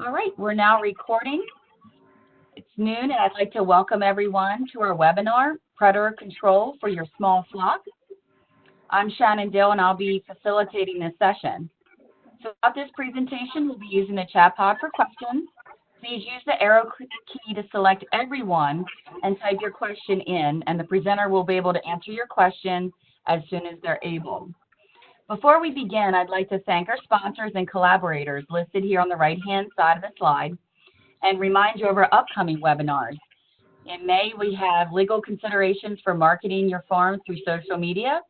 All right, we're now recording. It's noon, and I'd like to welcome everyone to our webinar, Predator Control for Your Small Flock. I'm Shannon Dill, and I'll be facilitating this session. So throughout this presentation, we'll be using the chat pod for questions. Please use the arrow key to select everyone and type your question in, and the presenter will be able to answer your question as soon as they're able. Before we begin, I'd like to thank our sponsors and collaborators listed here on the right-hand side of the slide and remind you of our upcoming webinars. In May, we have legal considerations for marketing your farm through social media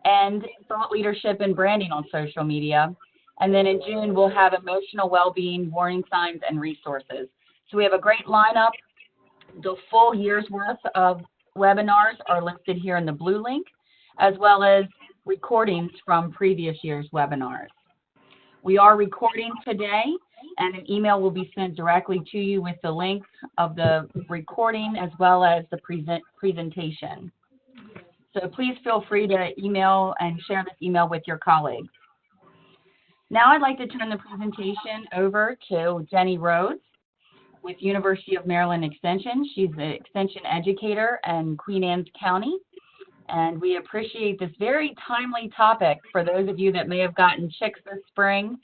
and thought leadership and branding on social media. And then in June, we'll have emotional well-being, warning signs, and resources. So we have a great lineup. The full year's worth of webinars are listed here in the blue link, as well as recordings from previous year's webinars. We are recording today, and an email will be sent directly to you with the link of the recording as well as the presentation. So please feel free to email and share this email with your colleagues. Now I'd like to turn the presentation over to Jenny Rhodes with University of Maryland Extension. She's the extension educator in Queen Anne's County. And we appreciate this very timely topic for those of you that may have gotten chicks this spring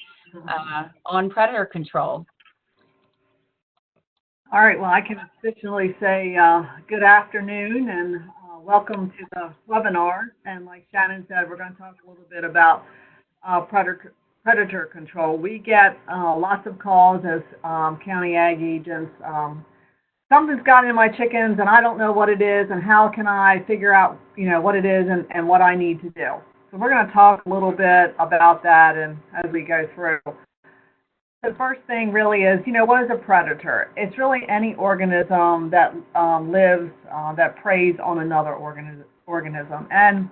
on predator control. All right, well, I can officially say good afternoon and welcome to the webinar. And like Shannon said, we're going to talk a little bit about predator control. We get lots of calls as county ag agents. Something's got in my chickens and I don't know what it is, and how can I figure out, what it is and what I need to do. So we're going to talk a little bit about that and as we go through. The first thing really is, what is a predator? It's really any organism that lives, that preys on another organism. And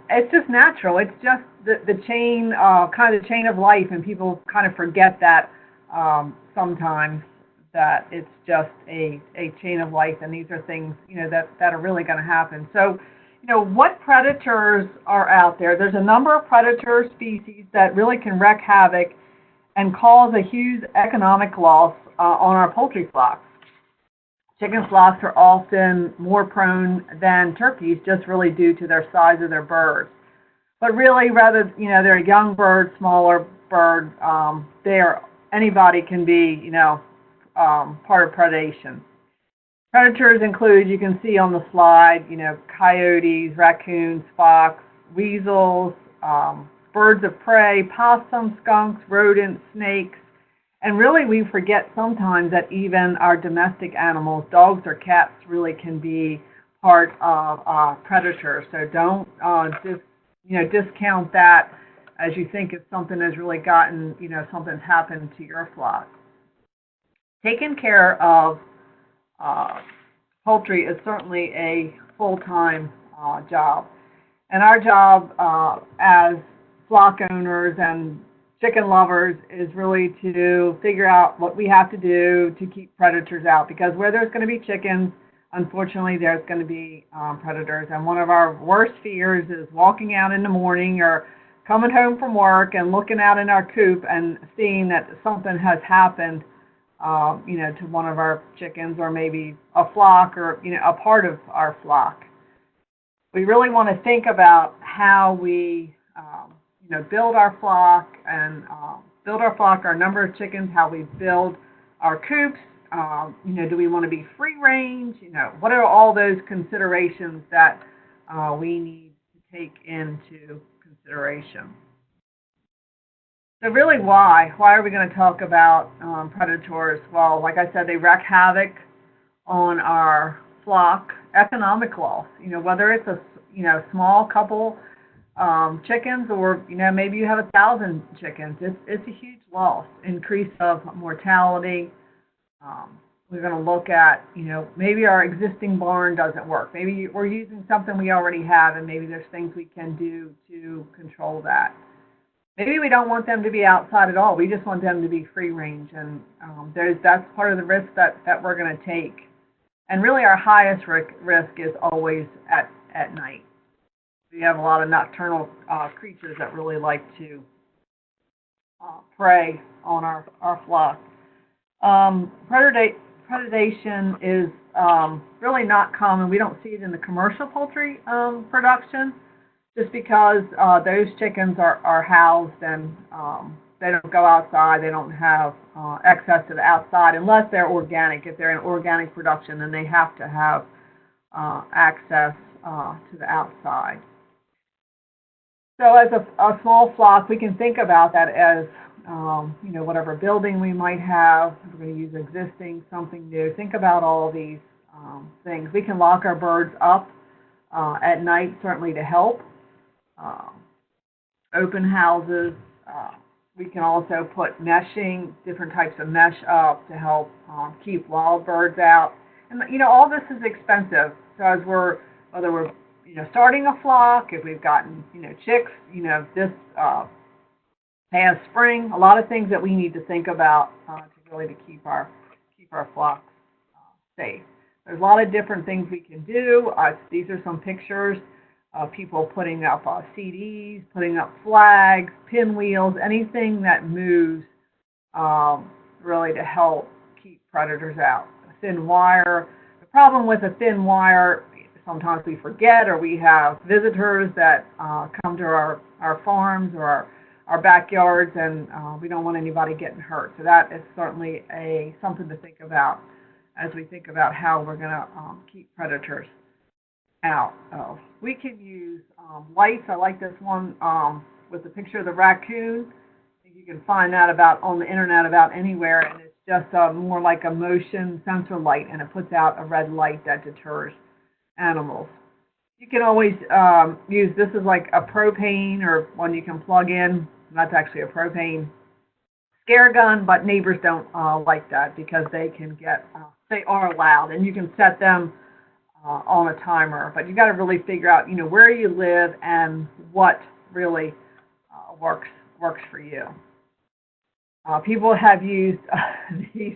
it's just natural. It's just the chain, kind of the chain of life, and people kind of forget that sometimes, that it's just a chain of life, and these are things, that are really going to happen. So, what predators are out there? There's a number of predator species that really can wreak havoc and cause a huge economic loss on our poultry flocks. Chicken flocks are often more prone than turkeys, just really due to their size of their birds. But really, rather, they're a young bird, smaller bird, anybody can be, part of predation. Predators include, you can see on the slide, coyotes, raccoons, fox, weasels, birds of prey, possums, skunks, rodents, snakes, and really we forget sometimes that even our domestic animals, dogs or cats, really can be part of predators. So don't discount that as you think if something has really gotten, something's happened to your flock. Taking care of poultry is certainly a full-time job. And our job as flock owners and chicken lovers is really to figure out what we have to do to keep predators out, because where there's going to be chickens, unfortunately, there's going to be predators. And one of our worst fears is walking out in the morning or coming home from work and looking out in our coop and seeing that something has happened to one of our chickens, or maybe a flock, or a part of our flock. We really want to think about how we build our flock and our number of chickens, how we build our coops. Do we want to be free range? What are all those considerations that we need to take into consideration? So really, why are we going to talk about predators? Well, like I said, they wreak havoc on our flock. Economic loss, whether it's a small couple chickens, or maybe you have 1,000 chickens, it's a huge loss. Increase of mortality. We're going to look at, maybe our existing barn doesn't work. Maybe we're using something we already have, and maybe there's things we can do to control that. Maybe we don't want them to be outside at all. We just want them to be free range, and that's part of the risk that we're going to take. And really, our highest risk is always at night. We have a lot of nocturnal creatures that really like to prey on our flock. Predation is really not common. We don't see it in the commercial poultry production, just because those chickens are housed and they don't go outside. They don't have access to the outside unless they're organic. If they're in organic production, then they have to have access to the outside. So as a small flock, we can think about that as, whatever building we might have. If we're going to use existing, something new. Think about all these things. We can lock our birds up at night, certainly to help. Open houses. We can also put meshing, different types of mesh up to help keep wild birds out. And, all this is expensive. So as whether we're starting a flock, if we've gotten, chicks, this past spring, a lot of things that we need to think about to keep our flocks safe. There's a lot of different things we can do. These are some pictures of people putting up CDs, putting up flags, pinwheels, anything that moves really to help keep predators out. A thin wire. The problem with a thin wire, sometimes we forget, or we have visitors that come to our farms or our backyards, and we don't want anybody getting hurt. So that is certainly something to think about as we think about how we're going to keep predators out. We can use lights. I like this one with the picture of the raccoon. I think you can find that on the internet about anywhere, and it's just more like a motion sensor light, and it puts out a red light that deters animals. You can always use, this is like a propane or one you can plug in. That's actually a propane scare gun, but neighbors don't like that because they are loud, and you can set them on a timer. But you got to really figure out, where you live and what really works for you. People have used these.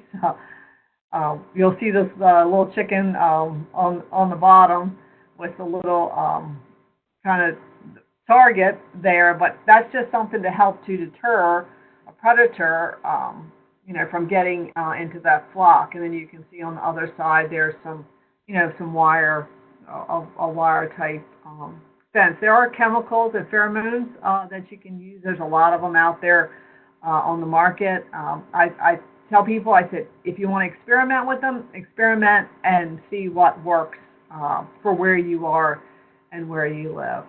You'll see this little chicken on the bottom with the little kind of target there, but that's just something to help to deter a predator, from getting into that flock. And then you can see on the other side there's some wire, a wire type fence. There are chemicals and pheromones that you can use. There's a lot of them out there on the market. I tell people, I said, if you want to experiment with them, experiment and see what works for where you are and where you live.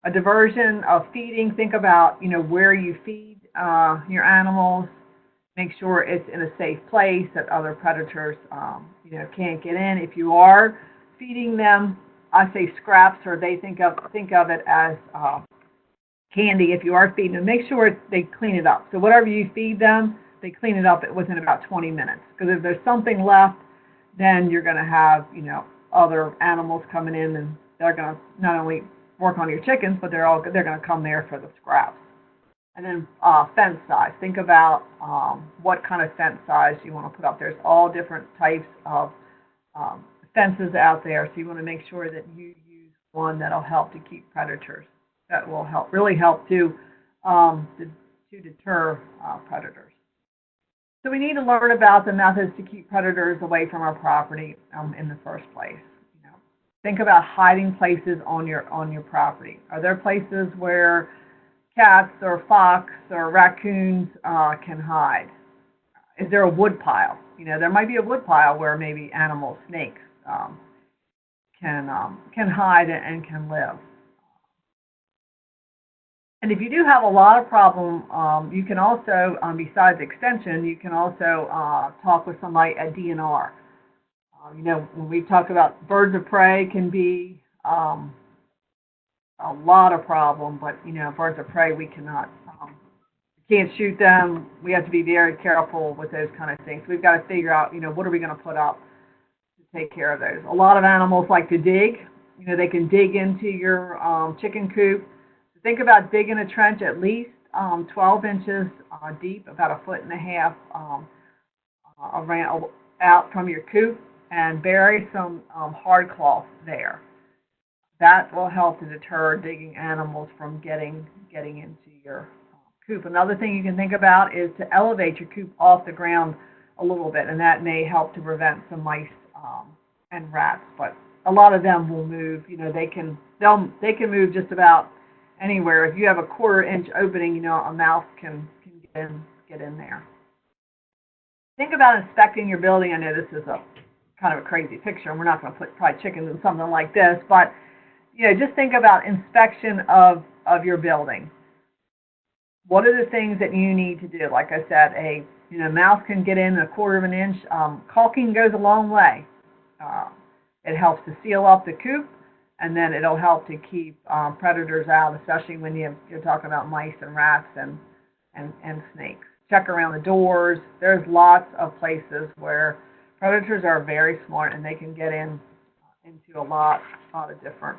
A diversion of feeding, think about, where you feed your animals. Make sure it's in a safe place that other predators, can't get in. If you are feeding them, I say scraps, or they think of it as candy. If you are feeding them, make sure they clean it up. So whatever you feed them, they clean it up within about 20 minutes. Because if there's something left, then you're going to have, other animals coming in, and they're going to not only work on your chickens, but they're going to come there for the scraps. And then fence size. Think about what kind of fence size you want to put up. There's all different types of fences out there, so you want to make sure that you use one that'll help to keep predators. That will really help to deter predators. So we need to learn about the methods to keep predators away from our property in the first place. Think about hiding places on your property. Are there places where cats or fox or raccoons can hide? Is there a wood pile? There might be a wood pile where maybe animals, snakes, can hide and can live. And if you do have a lot of problem, you can also, besides extension, you can also talk with somebody at DNR. When we talk about birds of prey can be a lot of problem, but birds of prey we can't shoot them. We have to be very careful with those kind of things. We've got to figure out, what are we going to put up to take care of those. A lot of animals like to dig. They can dig into your chicken coop. So think about digging a trench at least 12 inches deep, about 1.5 feet around out from your coop, and bury some hard cloth there. That will help to deter digging animals from getting into your coop. Another thing you can think about is to elevate your coop off the ground a little bit, and that may help to prevent some mice and rats. But a lot of them will move. You know, they can move just about anywhere. If you have a 1/4 inch opening, you know, a mouse can get in there. Think about inspecting your building. I know this is a kind of a crazy picture, and we're not going to put probably chickens in something like this, but you know, just think about inspection of your building. What are the things that you need to do? Like I said, mouse can get in a 1/4 inch. Caulking goes a long way. It helps to seal up the coop, and then it'll help to keep predators out, especially when you're talking about mice and rats and snakes. Check around the doors. There's lots of places where predators are very smart, and they can get into a lot of different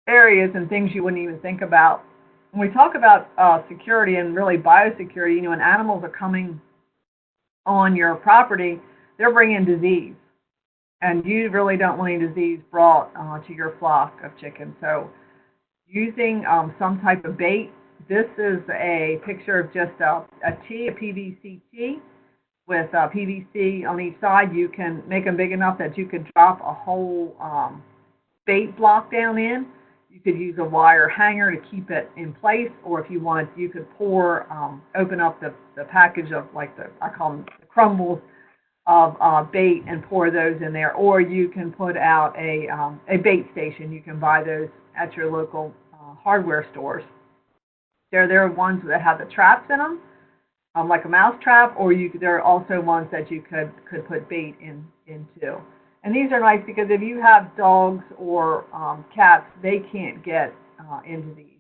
areas and things you wouldn't even think about. When we talk about security and really biosecurity, you know, when animals are coming on your property, they're bringing disease. And you really don't want any disease brought to your flock of chickens. So using some type of bait. This is a picture of just a PVC tee with PVC on each side. You can make them big enough that you could drop a whole bait block down in. You could use a wire hanger to keep it in place, or if you want, you could open up the package of I call them the crumbles of bait and pour those in there, or you can put out a bait station. You can buy those at your local hardware stores. There are ones that have the traps in them, like a mouse trap, or there are also ones that you could put bait into. And these are nice because if you have dogs or cats, they can't get into these.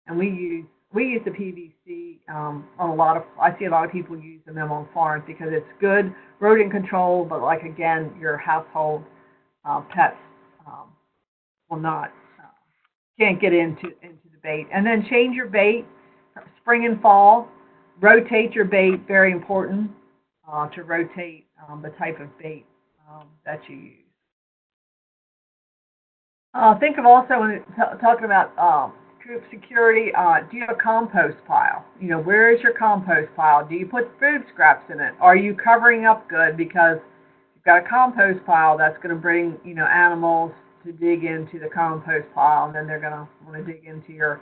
And we use the PVC on I see a lot of people using them on farms because it's good rodent control, but again, your household pets will not can't get into the bait. And then change your bait spring and fall. Rotate your bait, very important to rotate the type of bait that you use. Think of also when talking about coop security, do you have a compost pile? You know, where is your compost pile? Do you put food scraps in it? Are you covering up good? Because you've got a compost pile that's going to bring, animals to dig into the compost pile, and then they're going to want to dig into your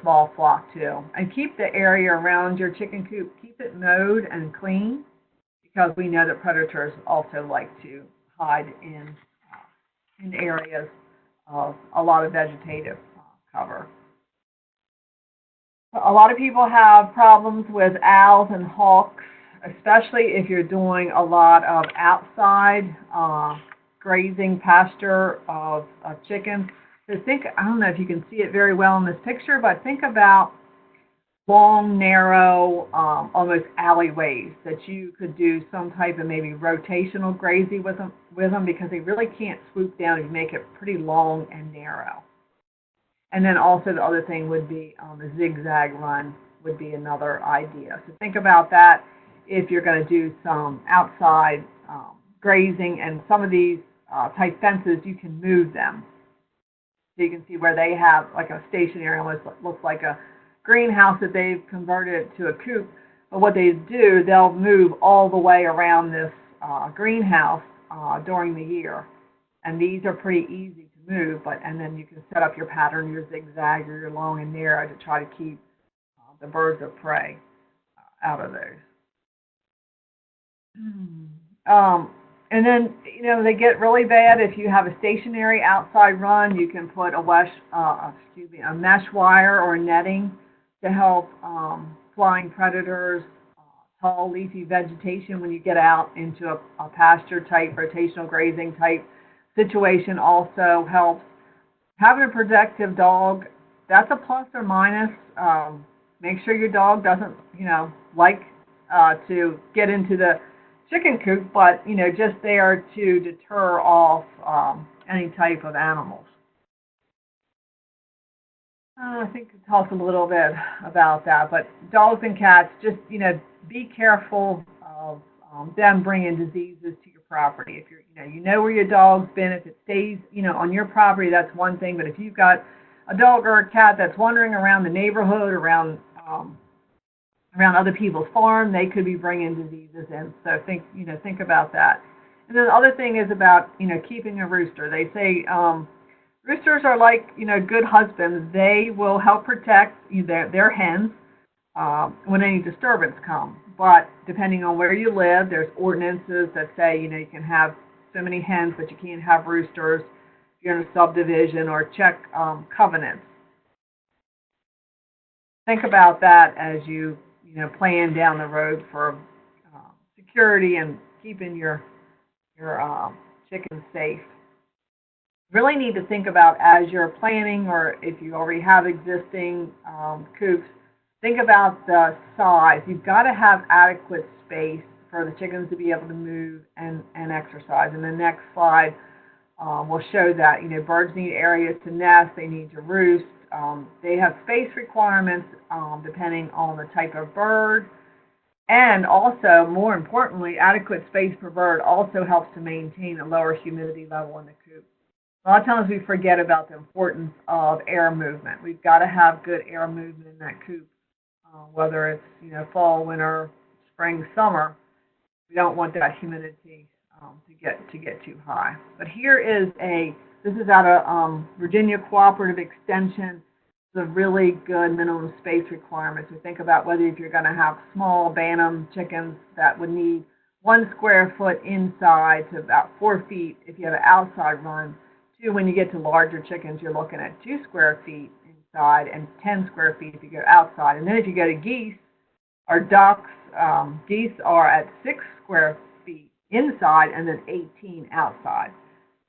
small flock too. And keep the area around your chicken coop, keep it mowed and clean, because we know that predators also like to hide in areas of a lot of vegetative cover. A lot of people have problems with owls and hawks, especially if you're doing a lot of outside grazing pasture of chickens. So I don't know if you can see it very well in this picture, but think about long, narrow, almost alleyways that you could do some type of maybe rotational grazing with them because they really can't swoop down if you make it pretty long and narrow. And then also the other thing would be a zigzag run would be another idea. So think about that if you're going to do some outside grazing, and some of these type fences, you can move them. So you can see where they have like a stationary, almost looks like a greenhouse that they've converted to a coop. But what they do, they'll move all the way around this greenhouse during the year. And these are pretty easy to move, and then you can set up your pattern, your zigzag or your long and narrow to try to keep the birds of prey out of those. And then, they get really bad if you have a stationary outside run. You can put a mesh wire or netting to help flying predators, tall leafy vegetation when you get out into a pasture type, rotational grazing type situation also helps. Having a protective dog, that's a plus or minus. Make sure your dog doesn't, like to get into the chicken coop, but, just there to deter off any type of animals. I think it talks a little bit about that, but dogs and cats, just, be careful of them bringing diseases to your property. If you know where your dog's been, if it stays, on your property, that's one thing, but if you've got a dog or a cat that's wandering around the neighborhood, around other people's farm, they could be bringing diseases in. So think about that. And then the other thing is about, keeping a rooster. They say roosters are like, good husbands. They will help protect their hens when any disturbance comes. But depending on where you live, there's ordinances that say, you can have so many hens, but you can't have roosters if you're in a subdivision, or check covenants. Think about that as you plan down the road for security and keeping your chickens safe. Really need to think about, as you're planning, or if you already have existing coops, think about the size. You've got to have adequate space for the chickens to be able to move and exercise. And the next slide will show that. Birds need areas to nest. They need to roost. They have space requirements depending on the type of bird. And also, more importantly, adequate space per bird also helps to maintain a lower humidity level in the coop. A lot of times we forget about the importance of air movement. We've got to have good air movement in that coop, whether it's fall, winter, spring, summer. We don't want that humidity to get too high. But here is this is out of Virginia Cooperative Extension. It's a really good minimum space requirements. We think about whether if you're going to have small Bantam chickens that would need 1 square foot inside to about 4 feet if you have an outside run. 2, when you get to larger chickens, you're looking at 2 square feet inside and 10 square feet if you go outside. And then if you go to geese or ducks, geese are at 6 square feet inside and then 18 outside.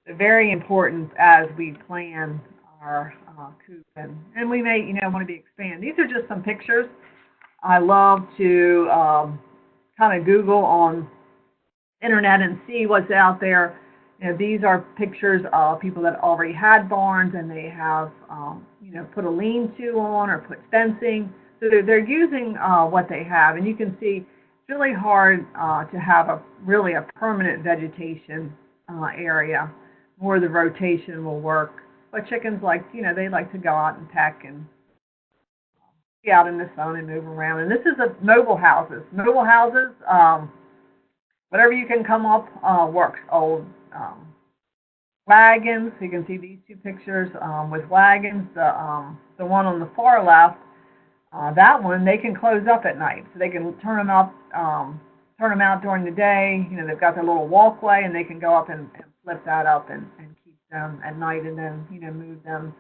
So very important as we plan our coop, and we may want to be expand. These are just some pictures. I love to kind of Google on internet and see what's out there. These are pictures of people that already had barns, and they have put a lean-to on or put fencing. So they're using what they have, and you can see it's really hard to have a permanent vegetation area. More the rotation will work. But chickens they like to go out and peck and be out in the sun and move around. And this is mobile houses. Mobile houses, whatever you can come up works. Old wagons. You can see these 2 pictures with wagons. The one on the far left, that one they can close up at night, so they can turn them out during the day. They've got their little walkway, and they can go up and flip that up and keep them at night, and then move them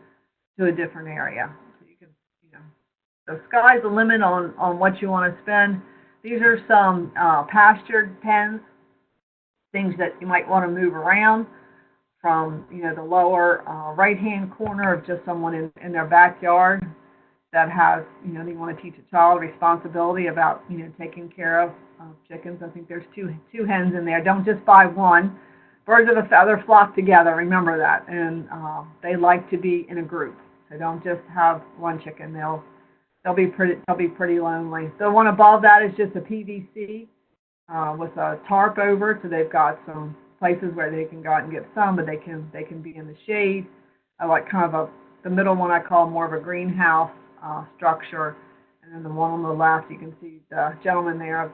to a different area. So you can the sky's the limit on what you want to spend. These are some pastured pens, things that you might want to move around from the lower right-hand corner of just someone in their backyard that has they want to teach a child responsibility about taking care of chickens. I think there's two hens in there. Don't just buy one. Birds of a feather flock together. Remember that, and they like to be in a group. So don't just have one chicken. They'll be pretty lonely. The one above that is just a PVC with a tarp over it, so they've got some places where they can go out and get sun, but they can be in the shade. I like kind of the middle one I call more of a greenhouse structure, and then the one on the left, you can see the gentleman there,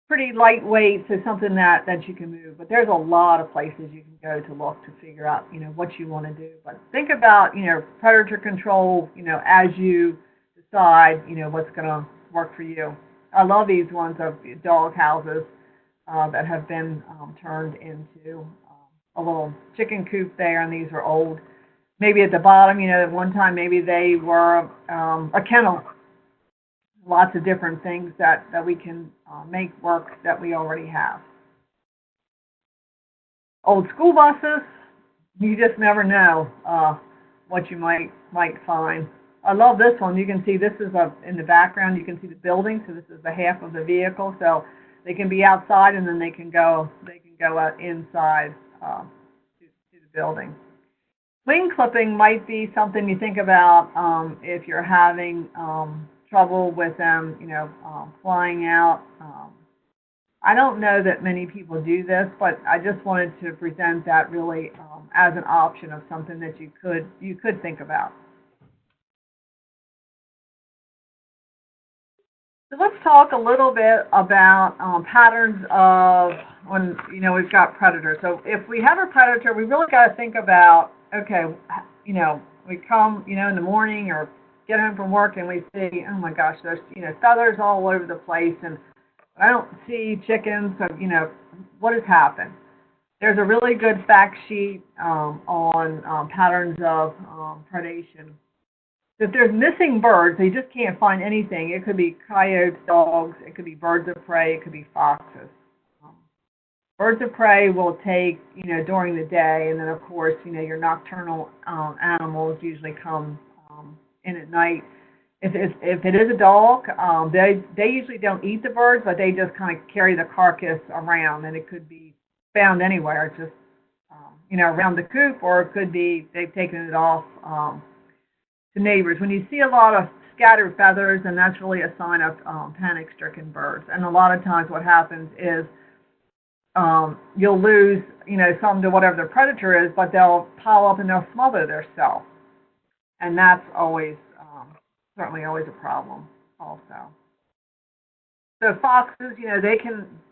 pretty lightweight, so something that you can move. But there's a lot of places you can go to look to figure out, what you want to do. But think about, predator control, as you decide, what's going to work for you. I love these ones of dog houses that have been turned into a little chicken coop there, and these are old. Maybe at the bottom, at one time maybe they were a kennel. Lots of different things that we can make work that we already have. Old school buses, you just never know what you might find. I love this one. You can see this is in the background. You can see the building, so this is the half of the vehicle. So they can be outside, and then they can go out inside to the building. Wing clipping might be something you think about if you're having trouble with them, flying out. I don't know that many people do this, but I just wanted to present that really as an option of something that you could think about. So let's talk a little bit about patterns of when we've got predators. So if we have a predator, we really got to think about, okay, we come in the morning or get home from work and we see, oh my gosh, there's feathers all over the place and I don't see chickens. So what has happened? There's a really good fact sheet on patterns of predation. If there's missing birds, they just can't find anything. It could be coyotes, dogs, it could be birds of prey, it could be foxes. Birds of prey will take, during the day, and then of course, your nocturnal animals usually come in at night. If it is a dog, they usually don't eat the birds, but they just kind of carry the carcass around, and it could be found anywhere, just around the coop, or it could be they've taken it off to neighbors. When you see a lot of scattered feathers, and that's really a sign of panic-stricken birds. And a lot of times, what happens is you'll lose some to whatever the predator is, but they'll pile up and they'll smother themselves, and that's always certainly always a problem also. So foxes,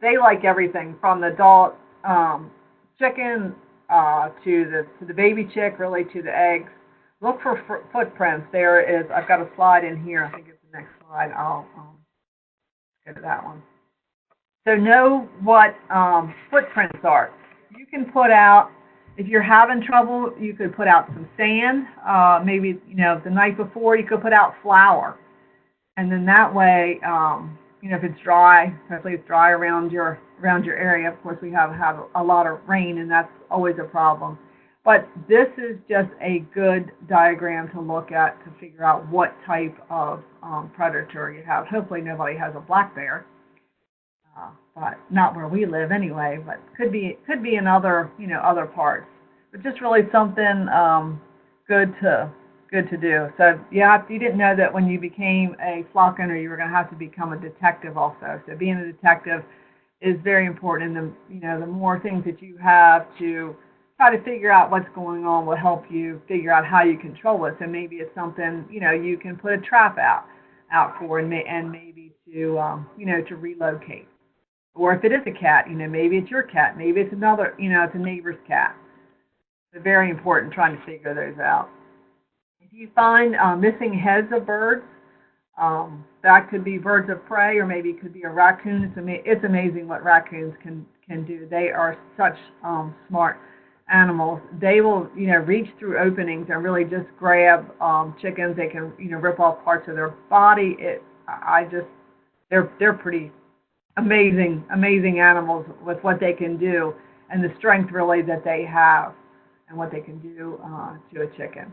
they like everything from the adult chicken to the baby chick, really to the eggs. Look for footprints. I've got a slide in here. I think it's the next slide. I'll go to that one. So know what footprints are. You can put out, if you're having trouble, you could put out some sand. Maybe, the night before, you could put out flour. And then that way, if it's dry, especially if it's dry around your area, of course we have a lot of rain, and that's always a problem. But this is just a good diagram to look at to figure out what type of predator you have. Hopefully nobody has a black bear, but not where we live anyway. But could be in other parts. But just really something good to do. So yeah, you didn't know that when you became a flock owner, you were going to have to become a detective also. So being a detective is very important. And the more things that you have to try to figure out what's going on will help you figure out how you control it. So maybe it's something you can put a trap out for, and maybe to relocate. Or if it is a cat, maybe it's your cat, maybe it's another, it's a neighbor's cat. It's very important trying to figure those out. If you find missing heads of birds, that could be birds of prey, or maybe it could be a raccoon. It's amazing what raccoons can do. They are such smart animals. They will, reach through openings and really just grab chickens. They can, rip off parts of their body. They're pretty amazing animals with what they can do and the strength really that they have and what they can do to a chicken.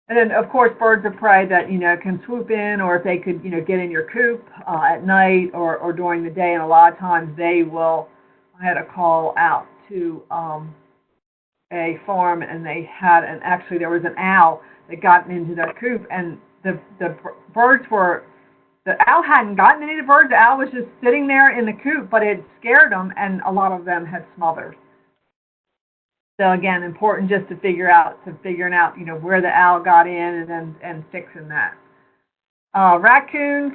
And then, of course, birds of prey that, can swoop in, or if they could, get in your coop at night or during the day. And a lot of times they will. I had a call out to a farm, and they had actually there was an owl that got into their coop, and the birds were, the owl hadn't gotten any of the birds. The owl was just sitting there in the coop, but it scared them, and a lot of them had smothered. So again, important just to figuring out, where the owl got in and fixing that. Raccoons.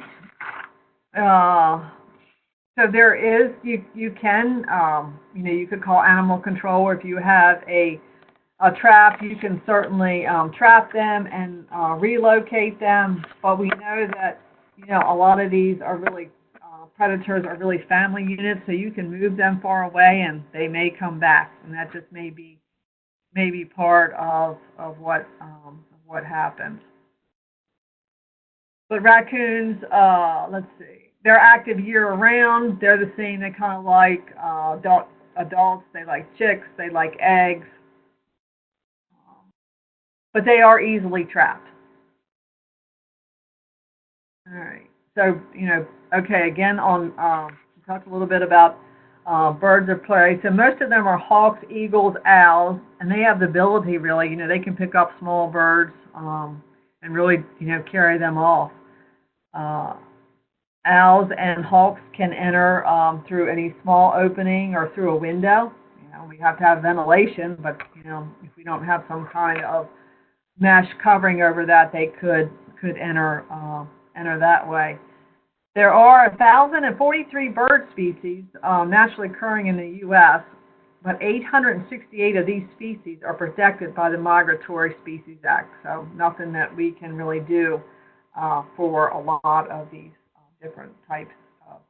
So there is, you can, you could call animal control, or if you have a trap, you can certainly trap them and relocate them. But we know that, a lot of these are really, predators are really family units, so you can move them far away and they may come back, and that just may be part of what happens. But raccoons, let's see. They're active year-round. They're the same. They kind of like adults. They like chicks. They like eggs. But they are easily trapped. All right. So, okay, again, we talked a little bit about birds of prey. So most of them are hawks, eagles, owls, and they have the ability, really, they can pick up small birds and really, carry them off. Owls and hawks can enter through any small opening or through a window. we have to have ventilation, but if we don't have some kind of mesh covering over that, they could enter that way. There are 1,043 bird species naturally occurring in the U.S., but 868 of these species are protected by the Migratory Species Act, so nothing that we can really do for a lot of these different types of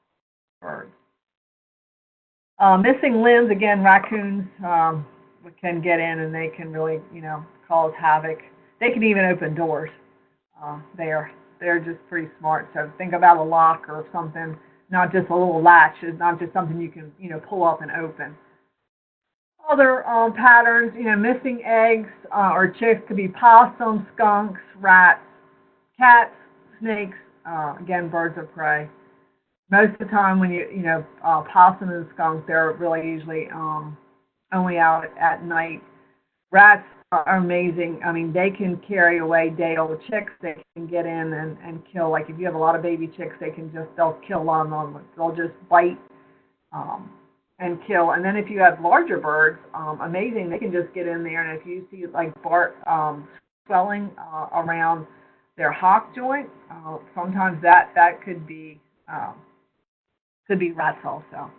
birds. Missing limbs, again, raccoons can get in and they can really, cause havoc. They can even open doors. They're just pretty smart. So think about a lock or something, not just a little latch. It's not just something you can, pull up and open. Other patterns, missing eggs or chicks could be possums, skunks, rats, cats, snakes, again, birds of prey. Most of the time when possum and skunk, they're really usually only out at night. Rats are amazing. I mean, they can carry away day-old chicks. They can get in and kill. Like if you have a lot of baby chicks, they'll kill a lot of them. They'll just bite and kill. And then if you have larger birds, amazing, they can just get in there. And if you see like swelling around their hock joint, sometimes that could be rats also.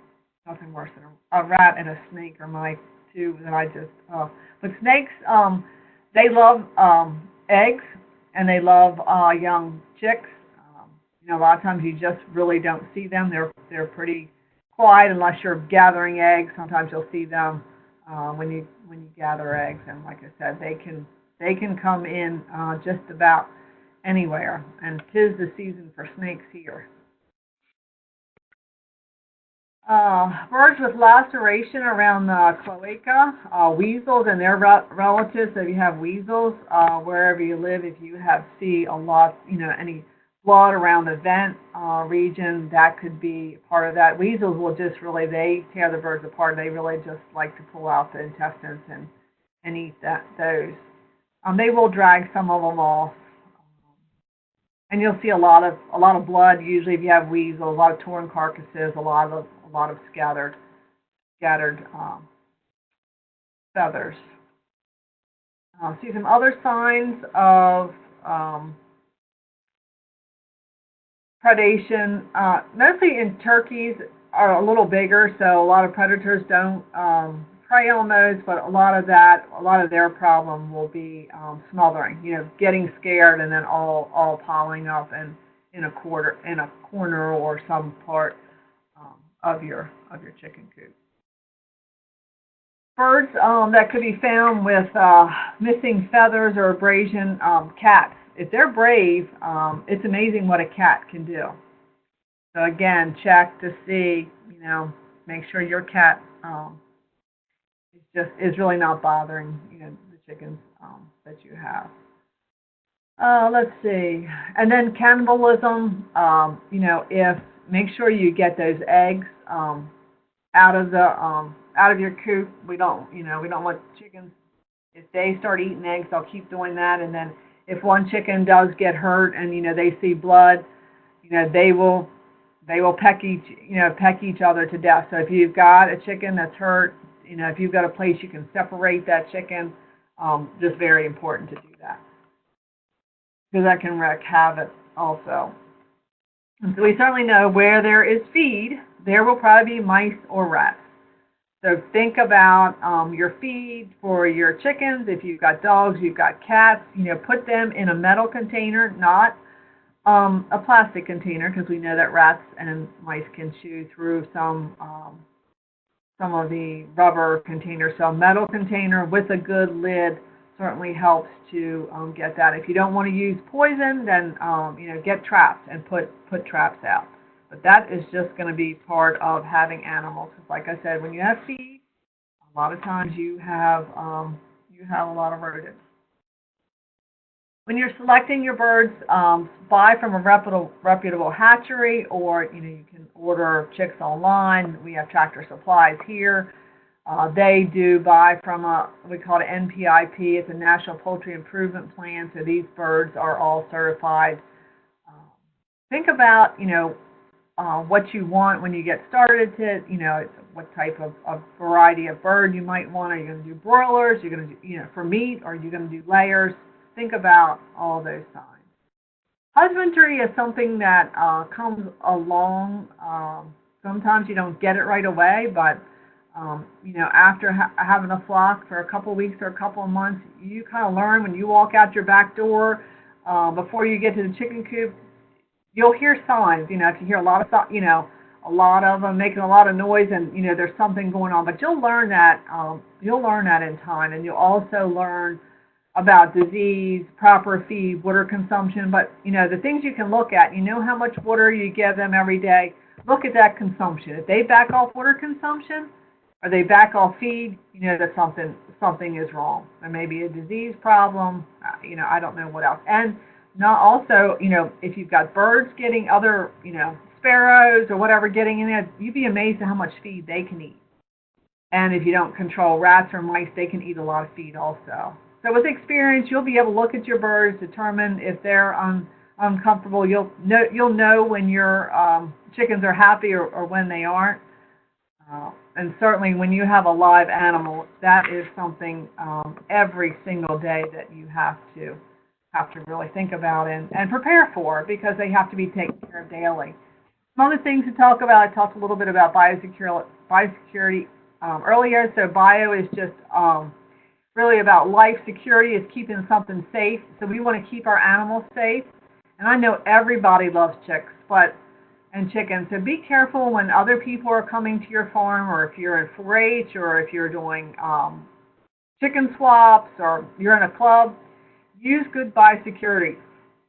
Nothing worse than a rat and a snake are my two that I just. But snakes, they love eggs and they love young chicks. A lot of times you just really don't see them. They're pretty quiet unless you're gathering eggs. Sometimes you'll see them when you gather eggs. And like I said, they can come in just about anywhere. And 'tis the season for snakes here. Birds with laceration around the cloaca, weasels and their relatives. So if you have weasels, wherever you live, if you see a lot, any blood around the vent region, that could be part of that. Weasels will just they tear the birds apart. They really just like to pull out the intestines and eat those. They will drag some of them off. And you'll see a lot of blood. Usually, if you have weasels, a lot of torn carcasses, a lot of scattered feathers. See some other signs of predation. Mostly in turkeys are a little bigger, so a lot of predators don't prey on those. But a lot of their problem will be smothering. Getting scared and then all piling up and in a corner or some part of your chicken coop. Birds that could be found with missing feathers or abrasion, cats. If they're brave, it's amazing what a cat can do. So again, check to see, make sure your cat is really not bothering the chickens that you have. Let's see, and then cannibalism. Make sure you get those eggs out of your coop. We don't want chickens. If they start eating eggs, they'll keep doing that. And then if one chicken does get hurt and they see blood, they will peck each other to death. So if you've got a chicken that's hurt, if you've got a place you can separate that chicken, just very important to do that, because that can wreak havoc also. And so we certainly know where there is feed, there will probably be mice or rats. So think about your feed for your chickens. If you've got dogs, you've got cats, put them in a metal container, not a plastic container, because we know that rats and mice can chew through some of the rubber containers. So a metal container with a good lid certainly helps to get that. If you don't want to use poison, then get traps and put traps out. But that is just going to be part of having animals. Like I said, when you have feed, a lot of times you have a lot of rodents. When you're selecting your birds, buy from a reputable hatchery, or you can order chicks online. We have Tractor Supplies here. They do buy from we call it NPIP. It's a National Poultry Improvement Plan. So these birds are all certified. Think about what you want when you get started to, what type of variety of bird you might want. Are you going to do broilers? Are you going to do, for meat? Or are you going to do layers? Think about all those signs. Husbandry is something that comes along. Sometimes you don't get it right away, but after having a flock for a couple of weeks or a couple of months, you kind of learn when you walk out your back door before you get to the chicken coop. You'll hear signs. If you hear a lot of them making a lot of noise, and there's something going on. But you'll learn that. You'll learn that in time, and you'll also learn about disease, proper feed, water consumption. But the things you can look at. How much water you give them every day. Look at that consumption. If they back off water consumption, or they back off feed, that something is wrong. There may be a disease problem. I don't know what else. And not also, if you've got birds getting other, sparrows or whatever getting in there, you'd be amazed at how much feed they can eat. And if you don't control rats or mice, they can eat a lot of feed also. So with experience, you'll be able to look at your birds, determine if they're uncomfortable. You'll know when your chickens are happy or when they aren't. And certainly when you have a live animal, that is something every single day that you have to really think about and prepare for, because they have to be taken care of daily. Some other things to talk about, I talked a little bit about biosecurity earlier. So bio is just really about life. Security is keeping something safe. So we want to keep our animals safe. And I know everybody loves chicks and chickens. So be careful when other people are coming to your farm, or if you're in 4-H, or if you're doing chicken swaps, or you're in a club. Use good biosecurity.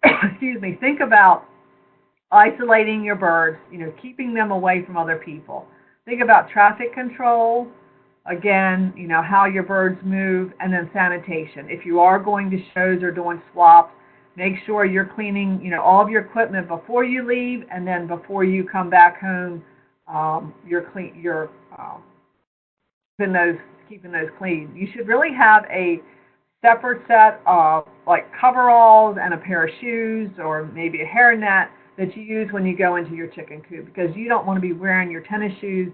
Excuse me. Think about isolating your birds, keeping them away from other people. Think about traffic control. Again, how your birds move, and then sanitation. If you are going to shows or doing swaps, make sure you're cleaning, all of your equipment before you leave, and then before you come back home, you're keeping those clean. You should really have a separate set of like coveralls and a pair of shoes, or maybe a hairnet that you use when you go into your chicken coop, because you don't want to be wearing your tennis shoes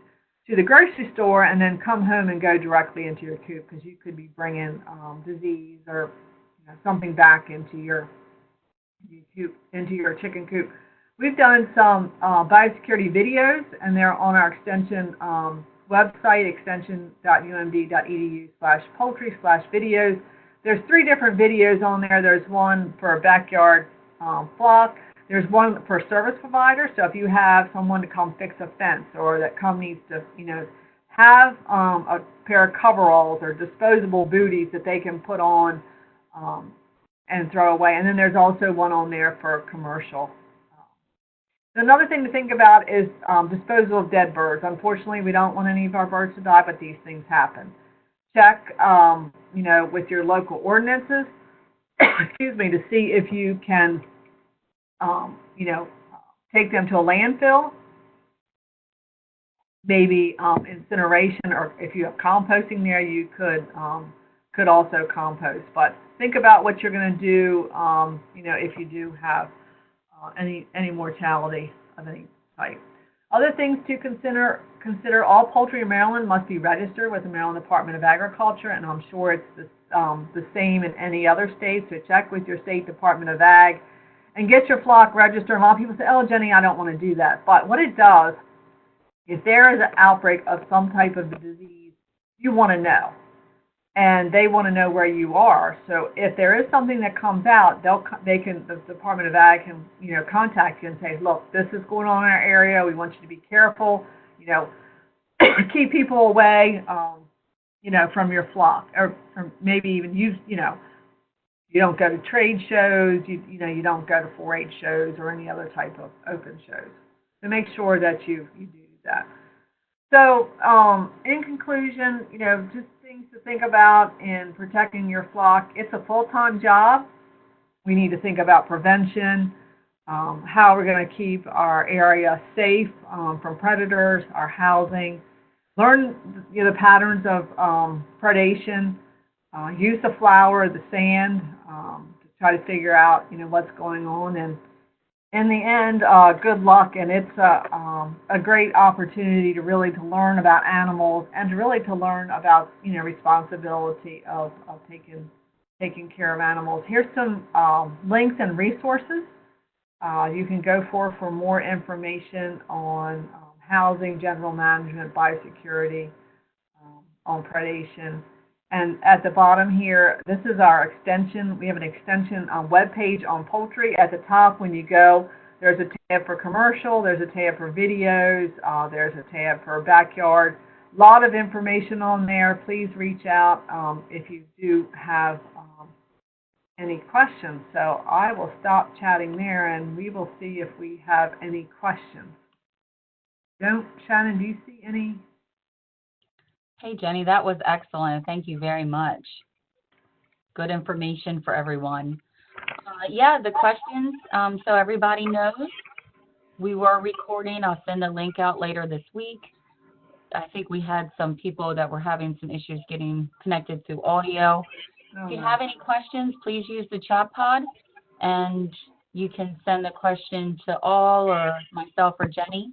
to the grocery store and then come home and go directly into your coop, because you could be bringing disease or something back into your chicken coop. We've done some biosecurity videos, and they're on our extension website, extension.umd.edu/poultry/videos. There's 3 different videos on there. There's one for a backyard flock. There's one for service provider. So if you have someone to come fix a fence, or that needs to, have a pair of coveralls or disposable booties that they can put on and throw away. And then there's also one on there for commercial. Another thing to think about is disposal of dead birds. Unfortunately, we don't want any of our birds to die, but these things happen. Check, with your local ordinances, excuse me, to see if you can, take them to a landfill, maybe incineration, or if you have composting there, you could also compost. But think about what you're going to do, if you do have any mortality of any type. Other things to consider, all poultry in Maryland must be registered with the Maryland Department of Agriculture, and I'm sure it's the same in any other state, so check with your state Department of Ag and get your flock registered. A lot of people say, oh, Jenny, I don't want to do that. But what it does, if there is an outbreak of some type of disease, you want to know. And they want to know where you are. So if there is something that comes out, the Department of Ag can, contact you and say, look, this is going on in our area. We want you to be careful. Keep people away, from your flock, or maybe even use, you don't go to trade shows. You don't go to 4-H shows or any other type of open shows. So make sure that you do that. So in conclusion, just things to think about in protecting your flock. It's a full-time job. We need to think about prevention, how we're going to keep our area safe from predators, our housing, learn the patterns of predation, use the flour, the sand to try to figure out what's going on, in the end, good luck, and it's a great opportunity to really to learn about animals and to really to learn about responsibility of taking care of animals. Here's some links and resources you can go for more information on housing, general management, biosecurity, on predation. And at the bottom here, this is our extension. We have an extension web page on poultry. At the top, when you go, there's a tab for commercial, there's a tab for videos, there's a tab for backyard. A lot of information on there. Please reach out if you do have any questions. So I will stop chatting there, and we will see if we have any questions. Shannon, do you see any? Hey, Jenny, that was excellent. Thank you very much. Good information for everyone. Yeah, the questions, so everybody knows, we were recording. I'll send a link out later this week. I think we had some people that were having some issues getting connected through audio. If you have any questions, please use the chat pod, and you can send the question to all or myself or Jenny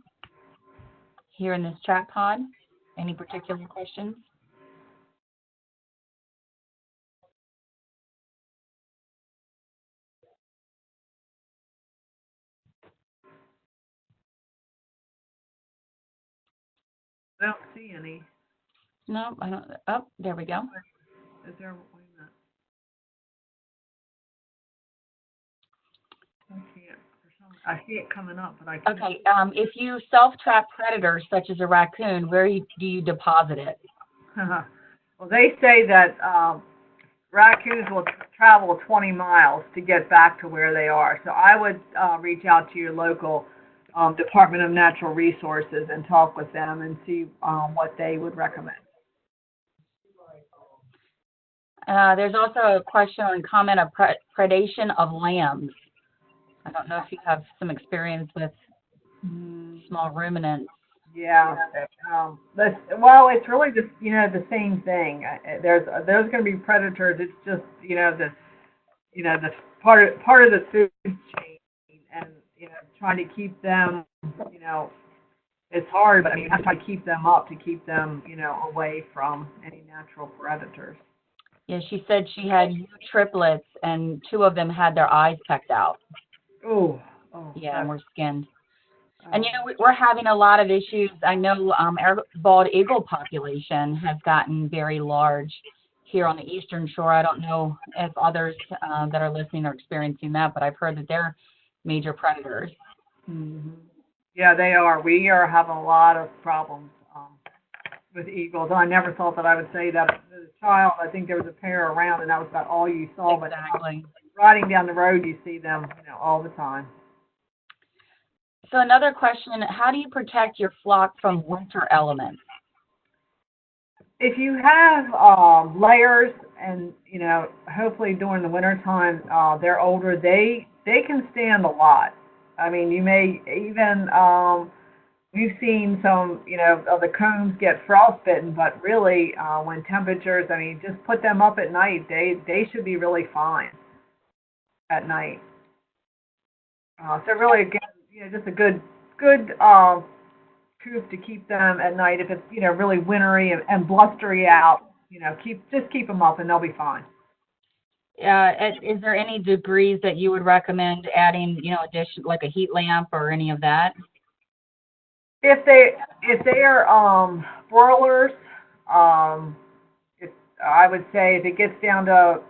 here in this chat pod. Any particular questions? I don't see any. No, I don't. Oh, there we go. Is there? Wait a minute. I see it coming up, but I can't. Okay, if you self-trap predators such as a raccoon, where do you deposit it? Well, they say that raccoons will travel 20 miles to get back to where they are. So I would reach out to your local Department of Natural Resources and talk with them and see what they would recommend. There's also a question and comment of predation of lambs. I don't know if you have some experience with small ruminants. Yeah. Well, it's really just the same thing. There's going to be predators. It's just the part of the food chain, and trying to keep them. It's hard, but I mean, you have to keep them up to keep them away from any natural predators. Yeah, she said she had triplets, and 2 of them had their eyes pecked out. Oh. Yeah, and were skinned. And we're having a lot of issues. I know our bald eagle population has gotten very large here on the eastern shore. I don't know if others that are listening are experiencing that, but I've heard that they're major predators. Mm-hmm. Yeah, they are. We are having a lot of problems with eagles. I never thought that I would say that as a child. I think there was a pair around, and that was about all you saw. Exactly. But riding down the road, you see them, all the time. So another question: how do you protect your flock from winter elements? If you have layers, and hopefully during the winter time, they're older. They can stand a lot. I mean, you may even we've seen some of the combs get frostbitten, but really when temperatures, I mean, just put them up at night. They should be really fine at night. So really, again, just a good coop to keep them at night. If it's really wintry and blustery out, keep them up and they'll be fine. Is there any degrees that you would recommend adding, addition like a heat lamp or any of that? If they are broilers, I would say if it gets down to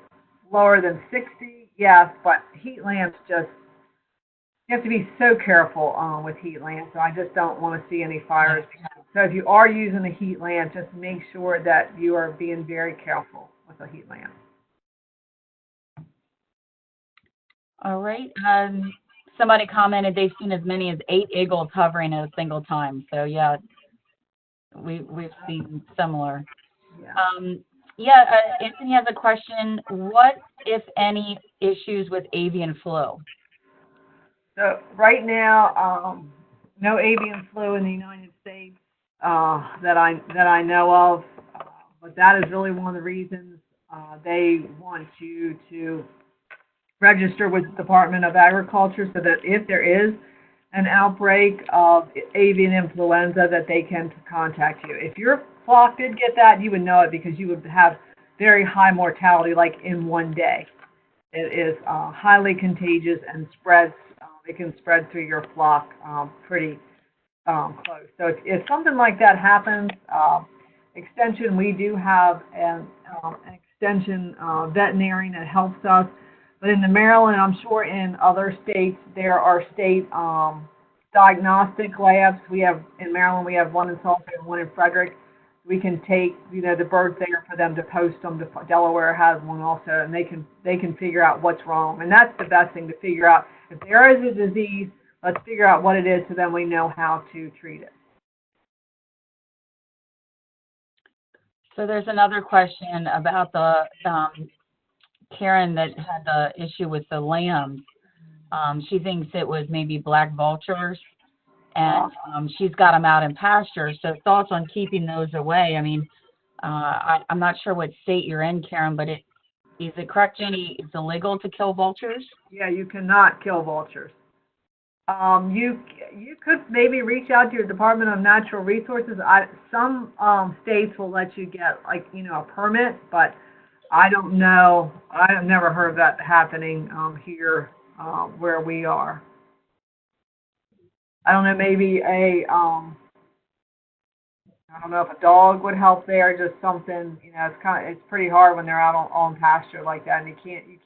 lower than 60, yes, but heat lamps you have to be so careful with heat lamps. So I just don't want to see any fires. So if you are using a heat lamp, just make sure that you are being very careful with a heat lamp. All right. Somebody commented they've seen as many as 8 eagles hovering at a single time. So yeah, we've seen similar. Yeah. Anthony has a question. What, if any, issues with avian flu? So right now, no avian flu in the United States that I know of, but that is really one of the reasons they want you to register with the Department of Agriculture so that if there is an outbreak of avian influenza, that they can contact you. If your flock did get that, you would know it because you would have very high mortality, like in one day. It is highly contagious and spreads. It can spread through your flock pretty close. So if something like that happens, Extension, we do have an extension veterinarian that helps us. But in the Maryland, I'm sure in other states, there are state diagnostic labs. We have, in Maryland, we have one in Salisbury and one in Frederick. We can take, the birds there for them to post them. Delaware has one also, and they can figure out what's wrong. And that's the best thing, to figure out if there is a disease, let's figure out what it is so then we know how to treat it. So there's another question about the Karen that had the issue with the lambs. She thinks it was maybe black vultures, and she's got them out in pasture. So thoughts on keeping those away? I mean, I'm not sure what state you're in, Karen, but is it correct, Jenny? It's illegal to kill vultures? Yeah, you cannot kill vultures. You could maybe reach out to your Department of Natural Resources. Some states will let you get a permit, but I don't know. I have never heard of that happening here where we are. I don't know. Maybe I don't know if a dog would help there. Just something. It's pretty hard when they're out on pasture like that, and you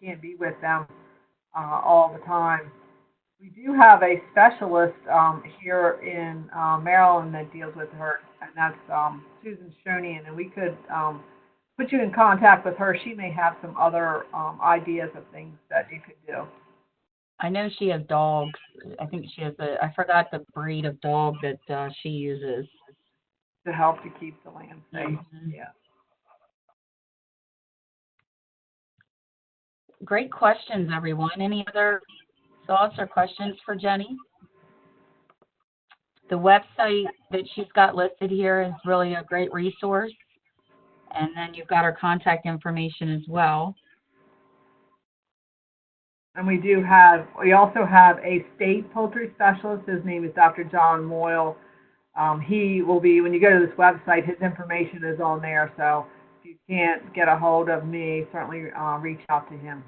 can't be with them all the time. We do have a specialist here in Maryland that deals with her, and that's Susan Shonian, and we could put you in contact with her. She may have some other ideas of things that you could do. I know she has dogs. I think she has I forgot the breed of dog that she uses. To help to keep the land safe, Mm-hmm. Yeah. Great questions, everyone. Any other thoughts or questions for Jenny? The website that she's got listed here is really a great resource. And then you've got her contact information as well. And we also have a state poultry specialist. His name is Dr. John Moyle. He will be, when you go to this website, his information is on there. So if you can't get a hold of me, certainly reach out to him.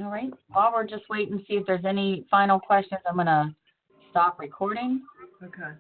All right. While we're just waiting to see if there's any final questions, I'm going to stop recording. Okay.